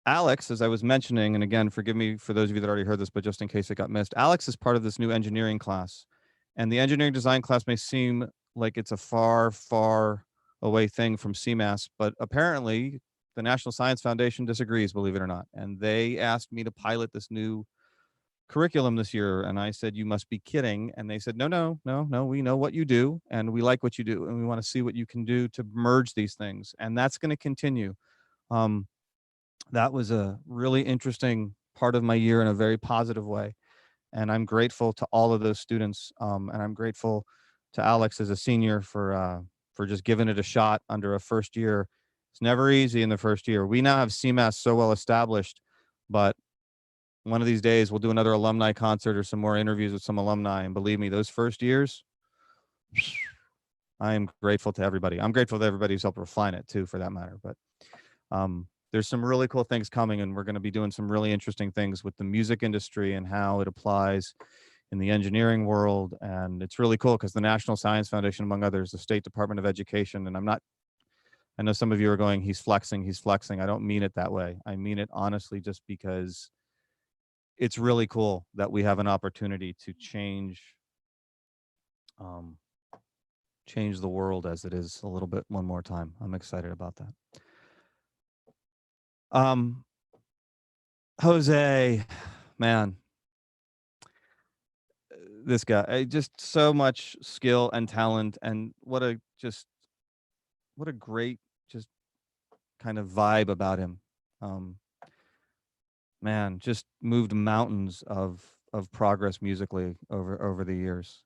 Alex, as I was mentioning, and again, forgive me for those of you that already heard this, but just in case it got missed, Alex is part of this new engineering class. And the engineering design class may seem like it's a far, far away thing from CMAS, but apparently the National Science Foundation disagrees, believe it or not. And they asked me to pilot this new curriculum this year. And I said, you must be kidding. And they said, no, no, no, no, we know what you do and we like what you do. And we want to see what you can do to merge these things. And that's going to continue. That was a really interesting part of my year in a very positive way. And I'm grateful to all of those students. And I'm grateful to Alex as a senior for just giving it a shot under a first year. It's never easy in the first year. We now have CMAS so well established, but one of these days we'll do another alumni concert or some more interviews with some alumni. And believe me, those first years, I am grateful to everybody. I'm grateful to everybody who's helped refine it too, for that matter. But there's some really cool things coming, and we're going to be doing some really interesting things with the music industry and how it applies in the engineering world. And it's really cool because the National Science Foundation, among others, the State Department of Education, and I know some of you are going, he's flexing. I don't mean it that way. I mean it honestly, just because it's really cool that we have an opportunity to change the world as it is a little bit one more time. I'm excited about that. Jose, man, this guy, just so much skill and talent, and what a great just kind of vibe about him. Man, just moved mountains of progress musically over the years.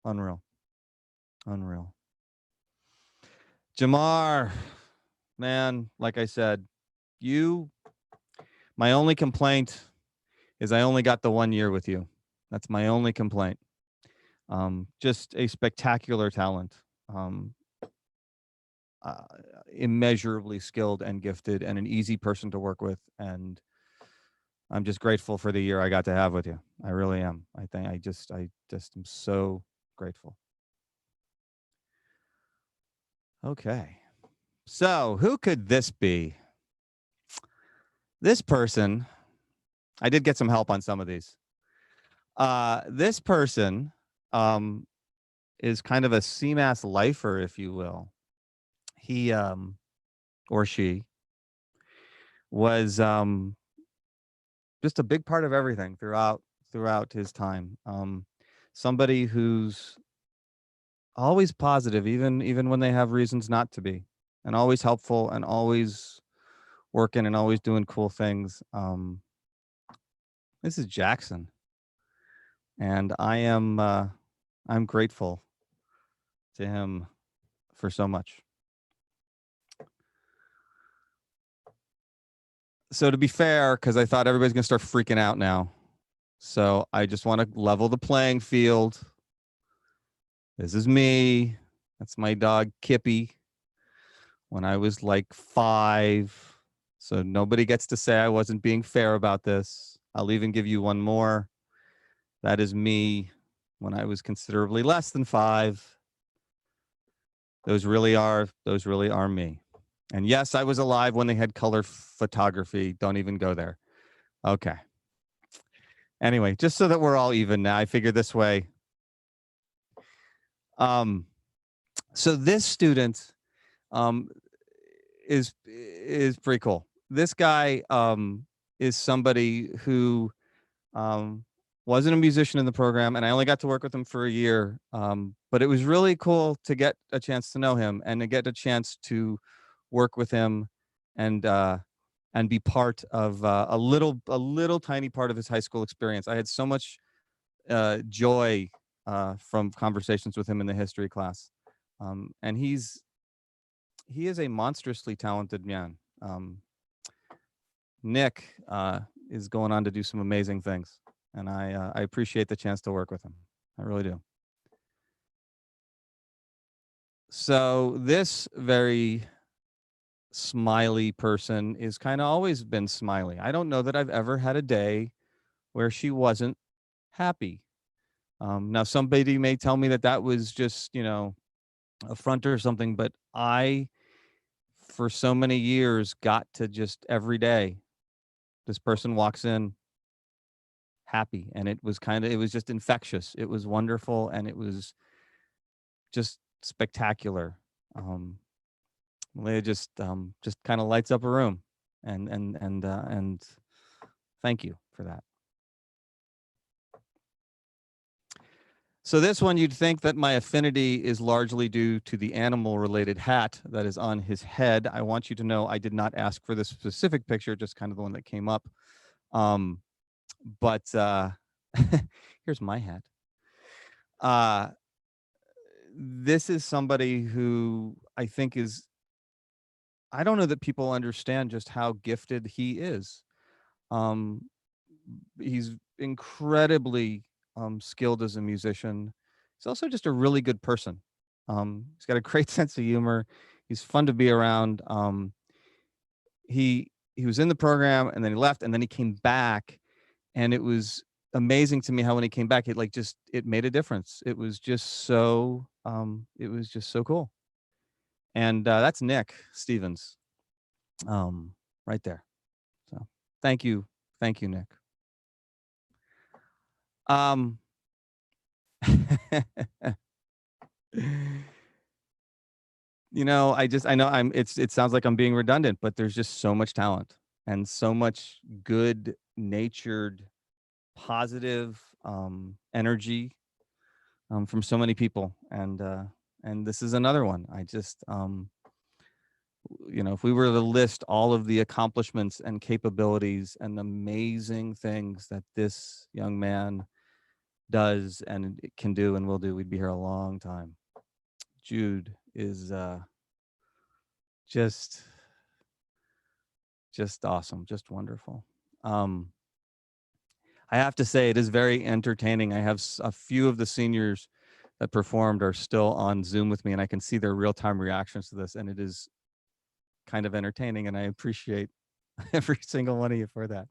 Unreal. Jamar, man, like I said, my only complaint is I only got the 1 year with you. That's my only complaint. Just a spectacular talent. Immeasurably skilled and gifted, and an easy person to work with. And I'm just grateful for the year I got to have with you. I really am. I just am so grateful. Okay. So who could this be? This person, I did get some help on some of these. This person is kind of a CMAS lifer, if you will. He or she was just a big part of everything throughout his time. Somebody who's always positive, even when they have reasons not to be, and always helpful, and always working, and always doing cool things. This is Jackson, and I'm grateful to him for so much. So to be fair, because I thought everybody's gonna start freaking out now, so I just want to level the playing field. This is me. That's my dog Kippy. When I was like 5, so nobody gets to say I wasn't being fair about this. I'll even give you one more. That is me when I was considerably less than 5. Those really are me. And yes, I was alive when they had color photography. Don't even go there. Okay. Anyway, just so that we're all even now, I figure this way. So this student is pretty cool. This guy is somebody who wasn't a musician in the program, and I only got to work with him for a year. But it was really cool to get a chance to know him and to get a chance to work with him and be part of a little tiny part of his high school experience. I had so much joy from conversations with him in the history class. And he is a monstrously talented man. Nick is going on to do some amazing things, and I appreciate the chance to work with him. I really do. So this very smiley person is kind of always been smiley. I don't know that I've ever had a day where she wasn't happy. Now, somebody may tell me that was just, a front or something, but I for so many years got to just every day, this person walks in happy, and it was just infectious. It was wonderful, and it was just spectacular. Malia just kind of lights up a room, and thank you for that. So this one, you'd think that my affinity is largely due to the animal-related hat that is on his head. I want you to know I did not ask for this specific picture, just kind of the one that came up. But here's my hat. This is somebody who I think is, I don't know that people understand just how gifted he is. He's incredibly skilled as a musician. He's also just a really good person. He's got a great sense of humor. He's fun to be around. He was in the program, and then he left, and then he came back, and it was amazing to me how when he came back, it made a difference. It was just so cool. And that's Nick Stevens, right there. So thank you, Nick. You know, I know it sounds like I'm being redundant, but there's just so much talent and so much good natured, positive energy from so many people. And this is another one. I just, you know, if we were to list all of the accomplishments and capabilities and amazing things that this young man does and can do and will do, we'd be here a long time. Jude is just awesome, just wonderful. I have to say, it is very entertaining. I have a few of the seniors that performed are still on Zoom with me, and I can see their real-time reactions to this, and it is kind of entertaining, and I appreciate every single one of you for that.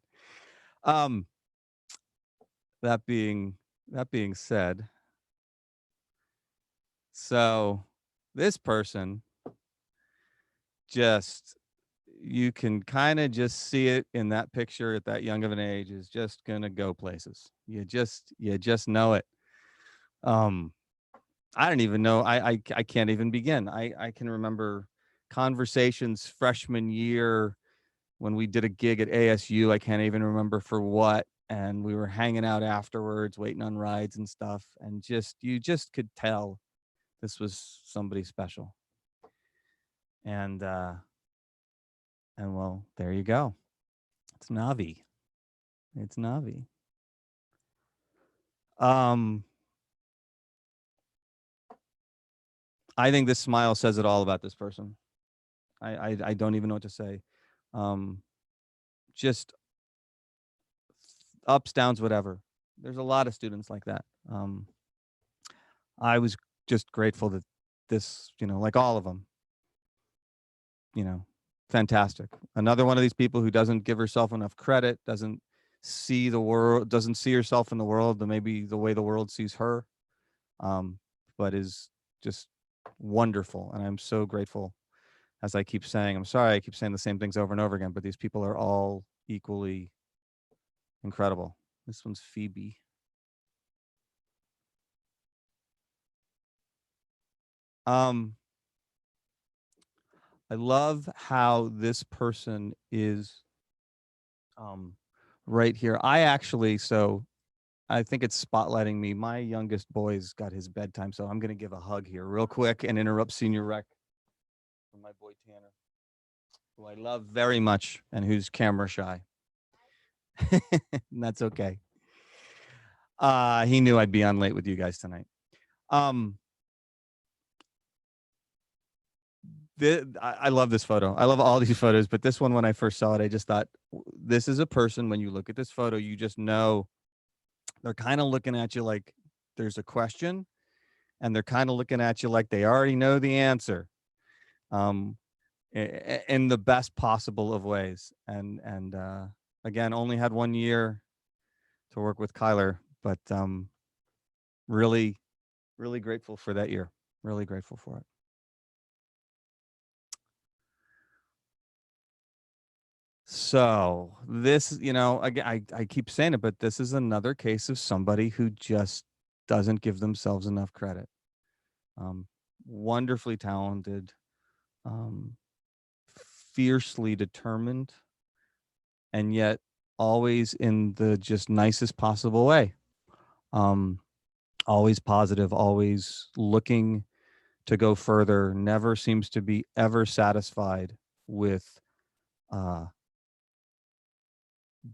That being said, so this person, just, you can kind of just see it in that picture at that young of an age, is just gonna go places. You just know it. I don't even know. I can't even begin. I can remember conversations freshman year when we did a gig at ASU. I can't even remember for what, and we were hanging out afterwards, waiting on rides and stuff, and you just could tell this was somebody special. And well, there you go. It's Navi. It's Navi. I think this smile says it all about this person. I don't even know what to say. Just ups, downs, whatever. There's a lot of students like that. I was just grateful that this, you know, like all of them, you know, fantastic. Another one of these people who doesn't give herself enough credit, doesn't see the world, doesn't see herself in the world, maybe the way the world sees her, but is just wonderful. And I'm so grateful. As I keep saying, I'm sorry I keep saying the same things over and over again, but these people are all equally incredible. This one's Phoebe. I love how this person is right here. So I think it's spotlighting me. My youngest boy's got his bedtime, so I'm going to give a hug here real quick and interrupt Senior Rec for my boy Tanner, who I love very much and who's camera shy. And that's okay. He knew I'd be on late with you guys tonight. I love this photo. I love all these photos, but this one, when I first saw it, I just thought, this is a person, when you look at this photo, you just know they're kind of looking at you like there's a question, and they're kind of looking at you like they already know the answer, in the best possible of ways. And again, only had 1 year to work with Kyler, but really, really grateful for that year. Really grateful for it. So this, you know, again, I keep saying it, but this is another case of somebody who just doesn't give themselves enough credit. Wonderfully talented, um, fiercely determined, and yet always in the just nicest possible way. Always positive, always looking to go further, never seems to be ever satisfied with uh,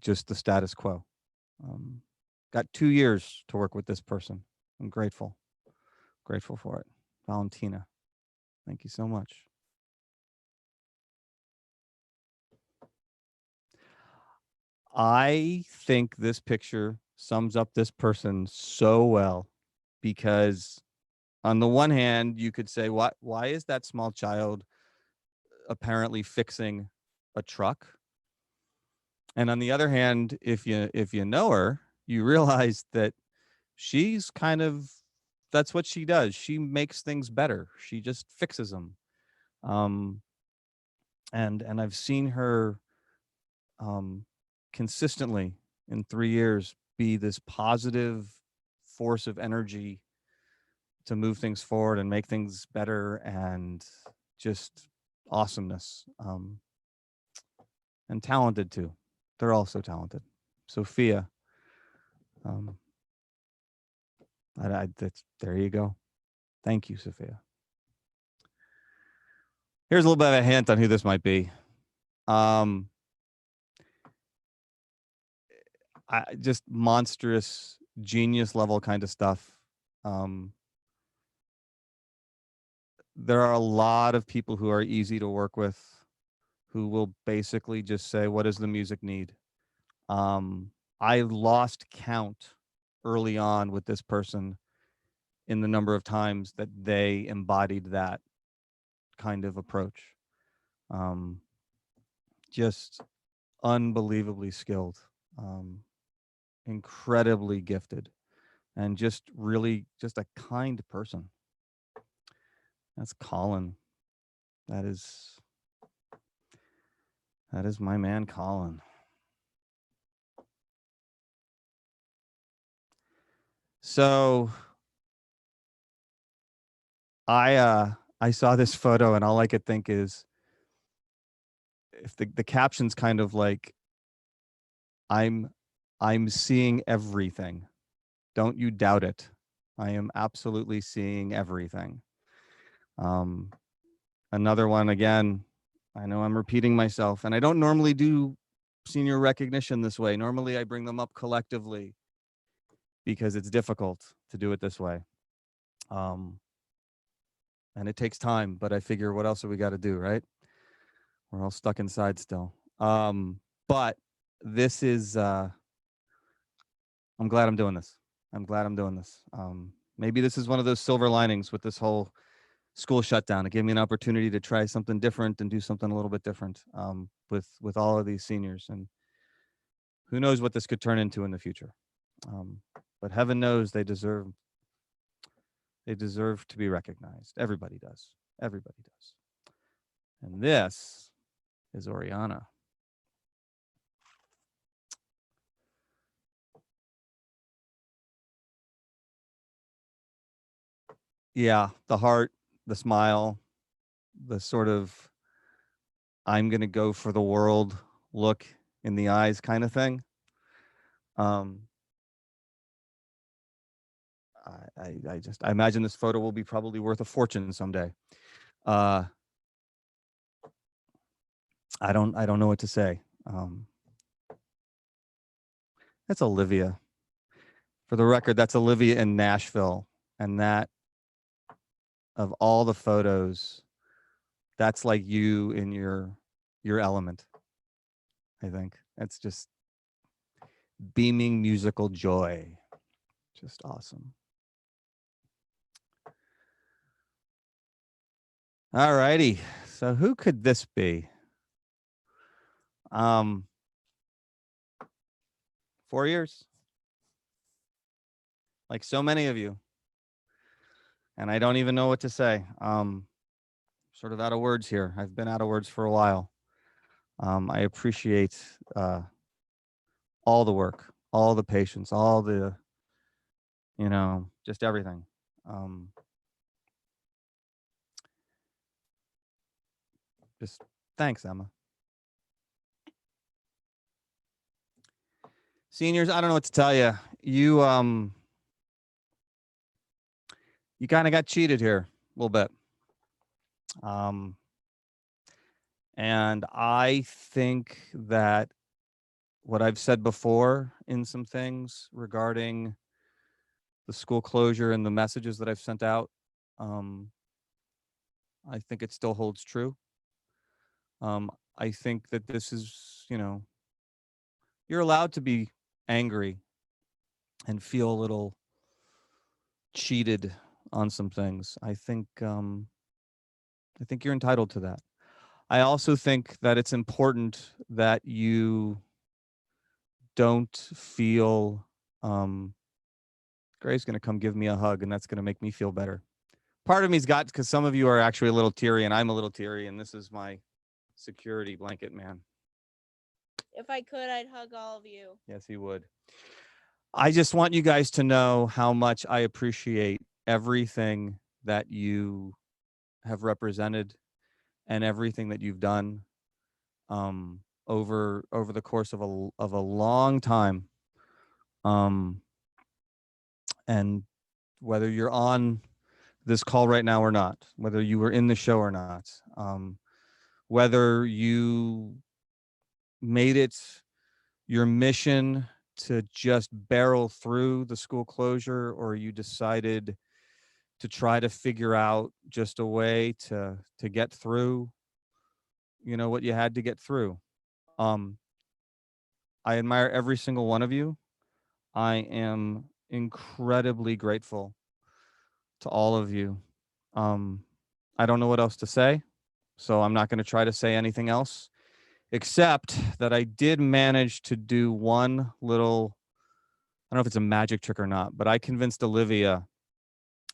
just the status quo. Got 2 years to work with this person. I'm grateful for it. Valentina, thank you so much. I think this picture sums up this person so well, because on the one hand, you could say, why is that small child apparently fixing a truck? And on the other hand, if you know her, you realize that she's kind of, that's what she does. She makes things better. She just fixes them. And I've seen her consistently in 3 years be this positive force of energy to move things forward and make things better, and just awesomeness. And talented too. They're all so talented. Sophia, there you go. Thank you, Sophia. Here's a little bit of a hint on who this might be. Just monstrous genius level kind of stuff. There are a lot of people who are easy to work with, who will basically just say, what does the music need? I lost count early on with this person in the number of times that they embodied that kind of approach. Just unbelievably skilled, incredibly gifted, and just really just a kind person. That's Colin. That is my man, Colin. So I saw this photo, and all I could think is, if the caption's kind of like, I'm seeing everything. Don't you doubt it. I am absolutely seeing everything. Another one, again, I know I'm repeating myself, and I don't normally do senior recognition this way. Normally I bring them up collectively because it's difficult to do it this way. And it takes time, but I figure, what else have we got to do, right? We're all stuck inside still. But this is, I'm glad I'm doing this. I'm glad I'm doing this. Maybe this is one of those silver linings with this whole school shutdown. It gave me an opportunity to try something different and do something a little bit different, with all of these seniors. And who knows what this could turn into in the future. But heaven knows they deserve to be recognized. Everybody does. Everybody does. And this is Oriana. Yeah, the heart, the smile, the sort of, I'm going to go for the world look in the eyes kind of thing. I imagine this photo will be probably worth a fortune someday. I don't know what to say. That's Olivia. For the record, that's Olivia in Nashville. And that, of all the photos, that's like you in your element, I think. That's just beaming musical joy. Just awesome. All righty. So who could this be? 4 years. Like so many of you. And I don't even know what to say. Sort of out of words here. I've been out of words for a while. I appreciate all the work, all the patience, all the, just everything. Just thanks, Emma. Seniors, I don't know what to tell you. You kind of got cheated here a little bit. And I think that what I've said before in some things regarding the school closure and the messages that I've sent out, I think it still holds true. I think that this is, you're allowed to be angry and feel a little cheated on some things. I think you're entitled to that. I also think that it's important that you don't feel, Gray's going to come give me a hug and that's going to make me feel better. Part of me's got, because some of you are actually a little teary and I'm a little teary, and this is my security blanket, man. If I could, I'd hug all of you. Yes, he would. I just want you guys to know how much I appreciate everything that you have represented and everything that you've done over the course of a long time. And whether you're on this call right now or not, whether you were in the show or not, whether you made it your mission to just barrel through the school closure, or you decided to try to figure out just a way to get through, what you had to get through. I admire every single one of you. I am incredibly grateful to all of you. I don't know what else to say, so I'm not going to try to say anything else, except that I did manage to do one little, I don't know if it's a magic trick or not, but I convinced Olivia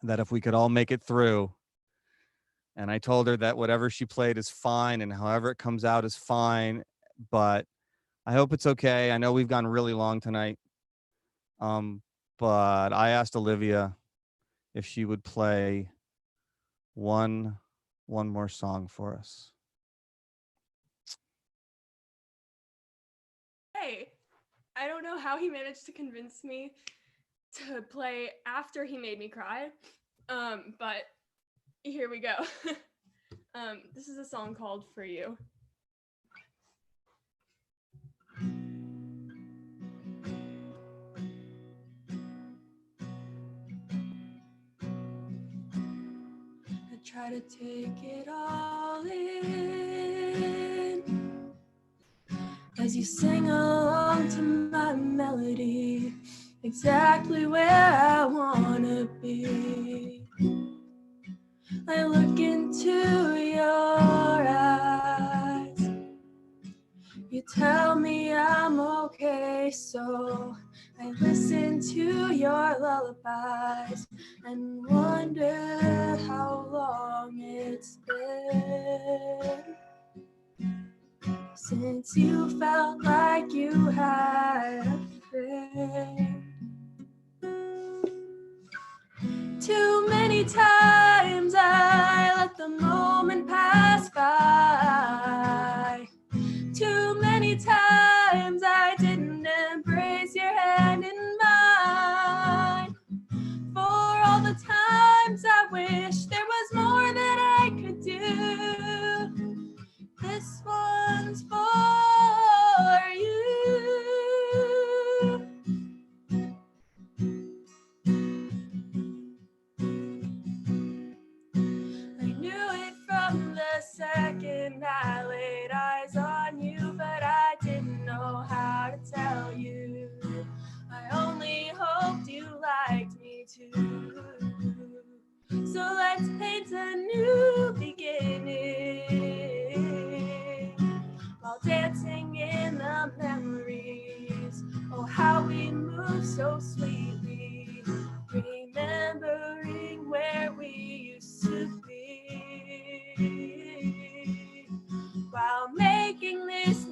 that if we could all make it through, and I told her that whatever she played is fine and however it comes out is fine, but I hope it's okay. I know we've gone really long tonight, but I asked Olivia if she would play one more song for us. Hey, I don't know how he managed to convince me to play after he made me cry, but here we go. This is a song called For You. I try to take it all in as you sing along to my melody, exactly where I wanna be. I look into your eyes, you tell me I'm okay, so I listen to your lullabies and wonder how long it's been since you felt like you had a friend. Too many times I let the moment pass by. Too many times I didn't embrace your hand in mine. For all the times I wish there was more that I could do, this one's for you. I knew it from the second I laid eyes on you, but I didn't know how to tell you. I only hoped you liked me too. So let's paint a new beginning while dancing in the memories. Oh, how we move so sweetly, remembering where we used to be, while making this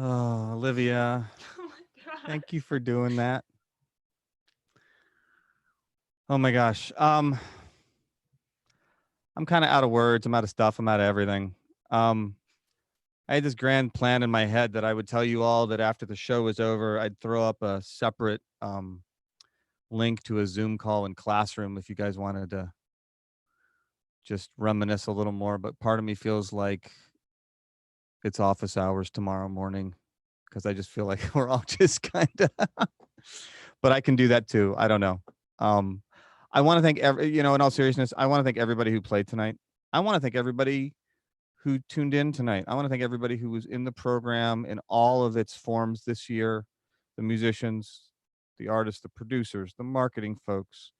Oh, Olivia, Oh my god. thank you for doing that. Oh my gosh. I'm kind of out of words. I'm out of stuff. I'm out of everything. I had this grand plan in my head that I would tell you all that after the show was over, I'd throw up a separate link to a Zoom call in Classroom if you guys wanted to just reminisce a little more. But part of me feels like it's office hours tomorrow morning because I just feel like we're all just kind of, but I can do that too. I don't know. I want to thank in all seriousness, I want to thank everybody who played tonight. I want to thank everybody who tuned in tonight. I want to thank everybody who was in the program in all of its forms this year, the musicians, the artists, the producers, the marketing folks,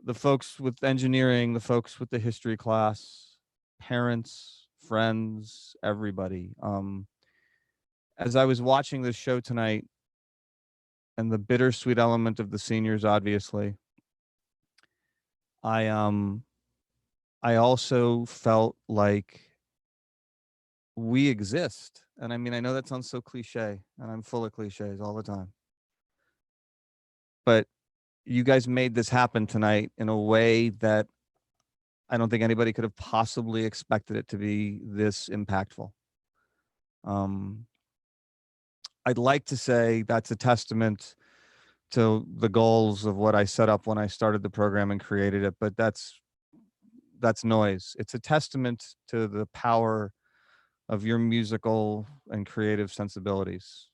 the folks with engineering, the folks with the history class, parents, friends, everybody. As I was watching this show tonight and the bittersweet element of the seniors, obviously, I also felt like we exist. And I mean, I know that sounds so cliche, and I'm full of cliches all the time. But you guys made this happen tonight in a way that I don't think anybody could have possibly expected it to be this impactful. I'd like to say that's a testament to the goals of what I set up when I started the program and created it, but that's noise. It's a testament to the power of your musical and creative sensibilities.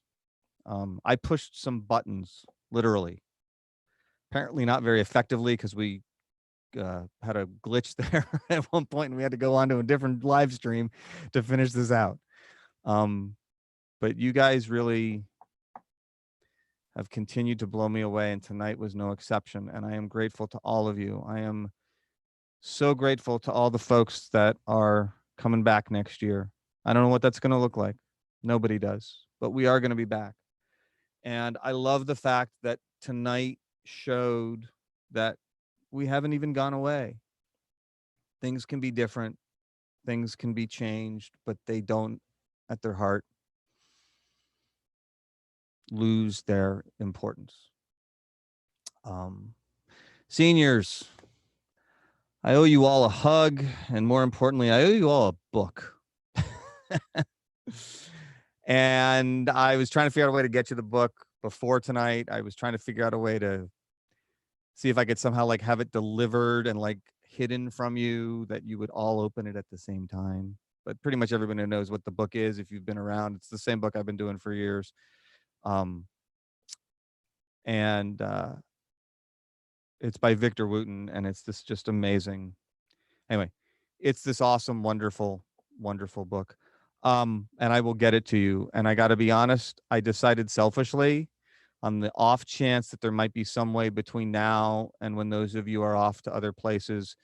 I pushed some buttons, literally. Apparently not very effectively because we had a glitch there at one point and we had to go on to a different live stream to finish this out. But you guys really have continued to blow me away, and tonight was no exception. And I am grateful to all of you. I am so grateful to all the folks that are coming back next year. I don't know what that's going to look like. Nobody does, but we are going to be back. And I love the fact that tonight showed that we haven't even gone away. Things can be different. Things can be changed, but they don't, at their heart, lose their importance. Seniors, I owe you all a hug, and more importantly, I owe you all a book. And I was trying to figure out a way to get you the book before tonight. I was trying to figure out a way to see if I could somehow like have it delivered and like hidden from you, that you would all open it at the same time. But pretty much everybody knows what the book is if you've been around. It's the same book I've been doing for years. It's by Victor Wooten, and it's this just amazing. Anyway, it's this awesome, wonderful, wonderful book. And I will get it to you. And I got to be honest, I decided selfishly, on the off chance that there might be some way between now and when those of you are off to other places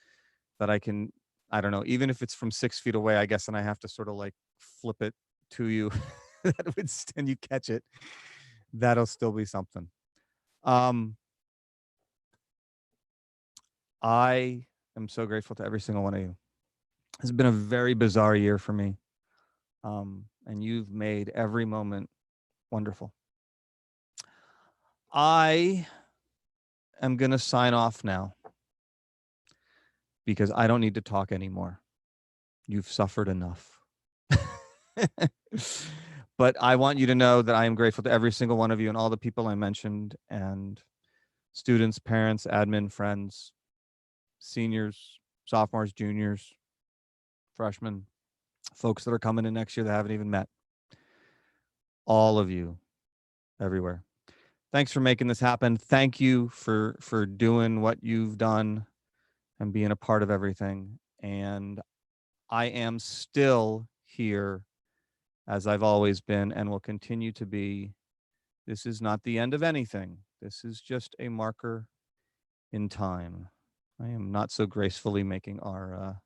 that I can, I don't know, even if it's from 6 feet away, I guess, and I have to sort of like flip it to you, that would, and you catch it, that'll still be something. I am so grateful to every single one of you. It's been a very bizarre year for me. And you've made every moment wonderful. I am going to sign off now because I don't need to talk anymore. You've suffered enough. But I want you to know that I am grateful to every single one of you and all the people I mentioned, and students, parents, admin, friends, seniors, sophomores, juniors, freshmen, folks that are coming in next year that I haven't even met. All of you everywhere. Thanks for making this happen. Thank you for doing what you've done and being a part of everything. And I am still here, as I've always been and will continue to be. This is not the end of anything. This is just a marker in time. I am not so gracefully making our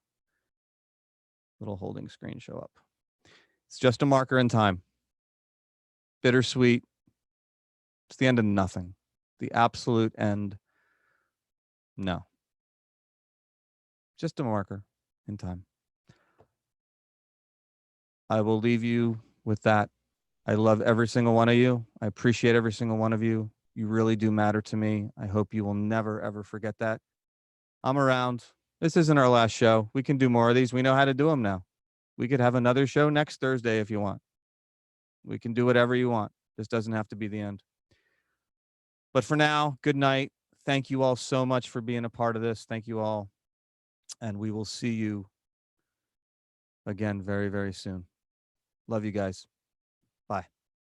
little holding screen show up. It's just a marker in time. Bittersweet. It's the end of nothing. The absolute end. No. Just a marker in time. I will leave you with that I love every single one of you. I appreciate every single one of you. You really do matter to me. I hope you will never, ever forget that. I'm around. This isn't our last show. We can do more of these. We know how to do them now. We could have another show next Thursday if you want. We can do whatever you want. This doesn't have to be the end. But for now, good night. Thank you all so much for being a part of this. Thank you all. And we will see you again very, very soon. Love you guys. Bye.